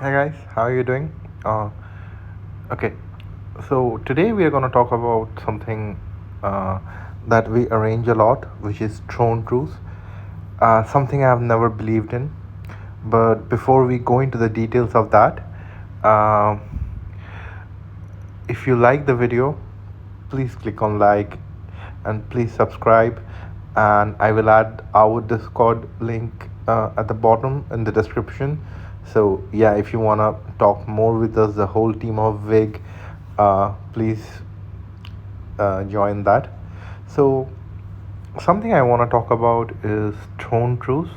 Hi guys, how are you doing? Uh, okay, so today we are going to talk about something uh, that we arrange a lot, which is Throne Truce. Something I've never believed in. But before we go into the details of that, uh, if you like the video, please click on like and please subscribe. And I will add our Discord link at the bottom in the description. So yeah, if you wanna talk more with us, the whole team of Vig, please join that. So something I want to talk about is Throne Truce.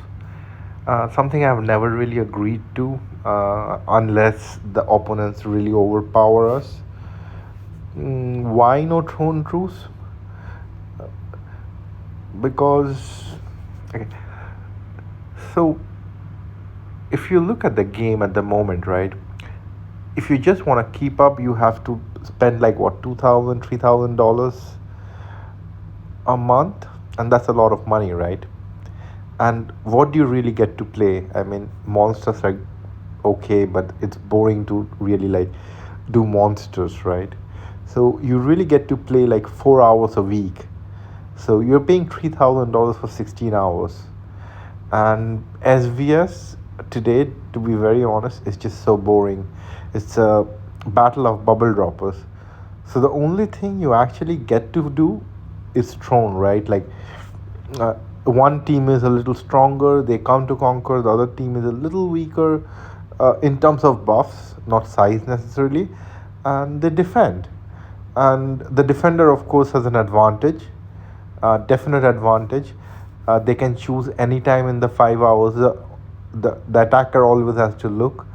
Something I've never really agreed to unless the opponents really overpower us. Why no Throne Truce? Because okay, so if you look at the game at the moment, right? If you just want to keep up, you have to spend like what, $2,000, $3,000 a month, and that's a lot of money, right? And what do you really get to play? I mean, monsters are okay, but it's boring to really like do monsters, right? So you really get to play like 4 hours a week. So you're paying $3,000 for 16 hours. And SVS today, to be very honest, is just so boring. It's a battle of bubble droppers. So the only thing you actually get to do is Throne, right? Like uh, one team is a little stronger, they come to conquer. The other team is a little weaker in terms of buffs, not size necessarily, and they defend. And the defender, of course, has an advantage, definite advantage. They can choose any time in the 5 hours. The attacker always has to look,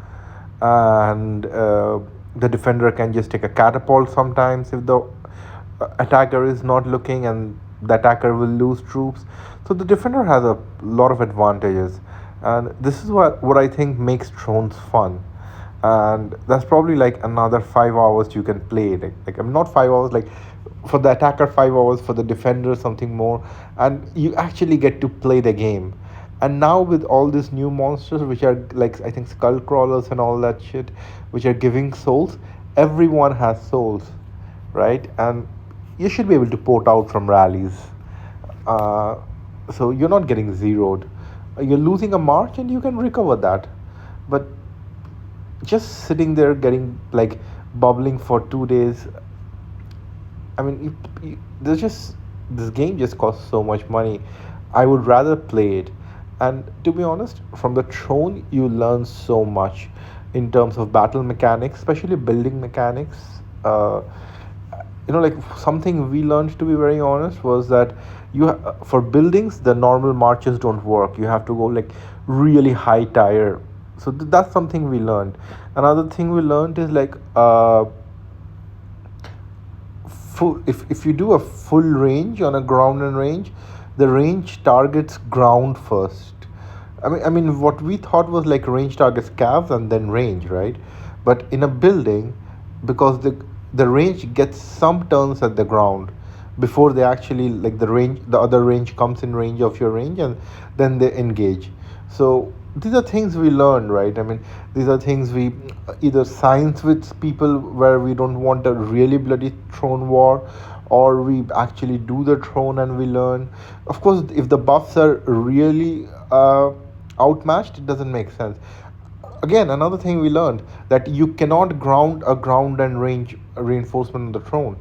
and the defender can just take a catapult sometimes if the attacker is not looking, and the attacker will lose troops. So the defender has a lot of advantages, and this is what I think makes Thrones fun. And that's probably like another 5 hours you can play. Like I'm not 5 hours, like for the attacker 5 hours, for the defender something more, and you actually get to play the game. And now with all these new monsters, which are like I think skull crawlers and all that shit, which are giving souls, everyone has souls, right? And you should be able to port out from rallies. uh, so you're not getting zeroed. You're losing a march and you can recover that. But just sitting there getting like bubbling for 2 days, I mean, there's just this game just costs so much money. I would rather play it. And to be honest, from the Throne, you learn so much in terms of battle mechanics, especially building mechanics. Uh, like something we learned, to be very honest, was that for buildings the normal marches don't work. You have to go like really high tier. So that's something we learned. Another thing we learned is like if you do a full range on a ground and range, the range targets ground first. I mean what we thought was like range targets calves and then range, right? But in a building, because the range gets some turns at the ground before they actually like the other range comes in range of your range, and then they engage. So these are things we learn, right? I mean, these are things we either science with people where we don't want a really bloody throne war, or we actually do the throne and we learn. Of course, if the buffs are really outmatched, it doesn't make sense. Again, another thing we learned, that you cannot ground a ground and range reinforcement on the throne.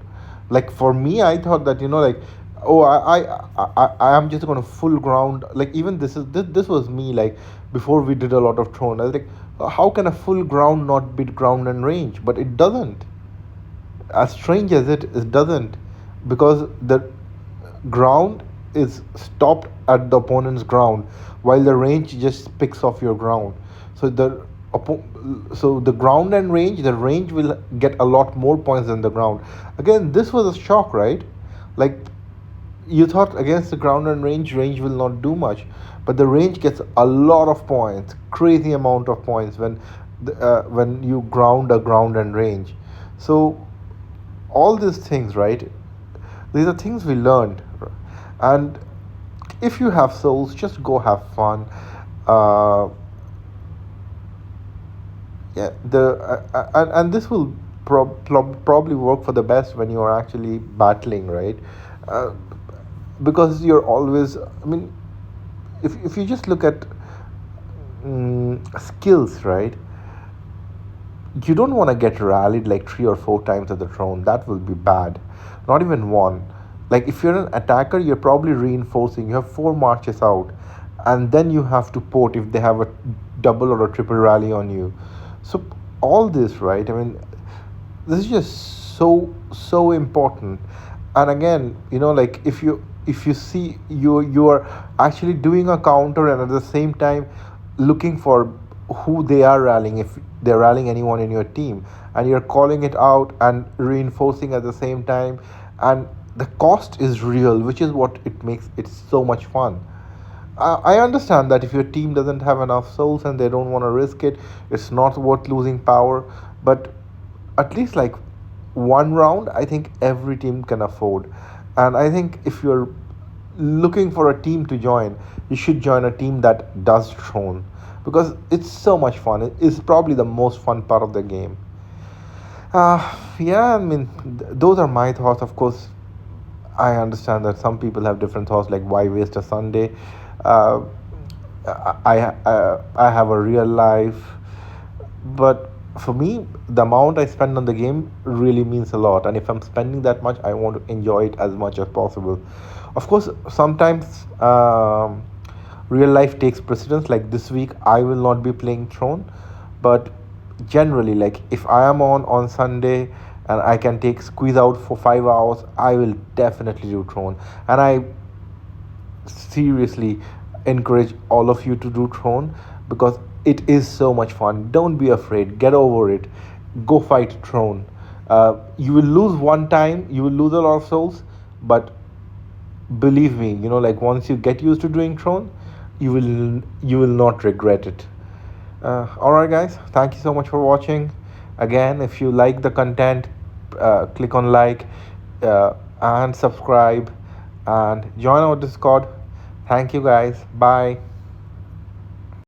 Like for me, I thought that like, oh, I am just gonna full ground. Like even this was me, like before we did a lot of throne. I was like, how can a full ground not beat ground and range? But it doesn't. As strange as it doesn't, because the ground is stopped at the opponent's ground, while the range just picks off your ground. So the ground and range, the range will get a lot more points than the ground. Again, this was a shock, right? Like you thought against the ground and range will not do much, but the range gets a lot of points, crazy amount of points when you ground a ground and range. So all these things, right? These are things we learned. And if you have souls, just go have fun. uh, Yeah, and this will probably work for the best when you are actually battling, right? uh, because you're always, I mean, if you just look at skills, right? You don't want to get rallied like 3 or 4 times at the throne. That will be bad. Not even one. Like if you're an attacker, you're probably reinforcing. You have 4 marches out, and then you have to port if they have a double or a triple rally on you. So all this, right? I mean, this is just so important. And again, like if you see you are actually doing a counter, and at the same time looking for who they are rallying, if they're rallying anyone in your team, and you're calling it out and reinforcing at the same time, and the cost is real, which is what it makes it so much fun. I understand that if your team doesn't have enough souls and they don't want to risk it, it's not worth losing power. But at least like one round, I think every team can afford. And I think if you're looking for a team to join, you should join a team that does Throne, because it's so much fun. It's probably the most fun part of the game. Yeah, I mean, those are my thoughts. Of course, I understand that some people have different thoughts, like why waste a Sunday. Uh, I have a real life, but for me, the amount I spend on the game really means a lot. And if I'm spending that much, I want to enjoy it as much as possible. Of course, sometimes real life takes precedence. Like this week, I will not be playing Throne, but generally, like if I am on Sunday and I can take squeeze out for 5 hours, I will definitely do Throne. And I seriously encourage all of you to do Throne, because it is so much fun. Don't be afraid. Get over it. Go fight Throne. You will lose one time. You will lose a lot of souls, but believe me, like once you get used to doing Throne, you will not regret it. All right, guys. Thank you so much for watching. Again, if you like the content, click on like and subscribe and join our Discord. Thank you, guys. Bye.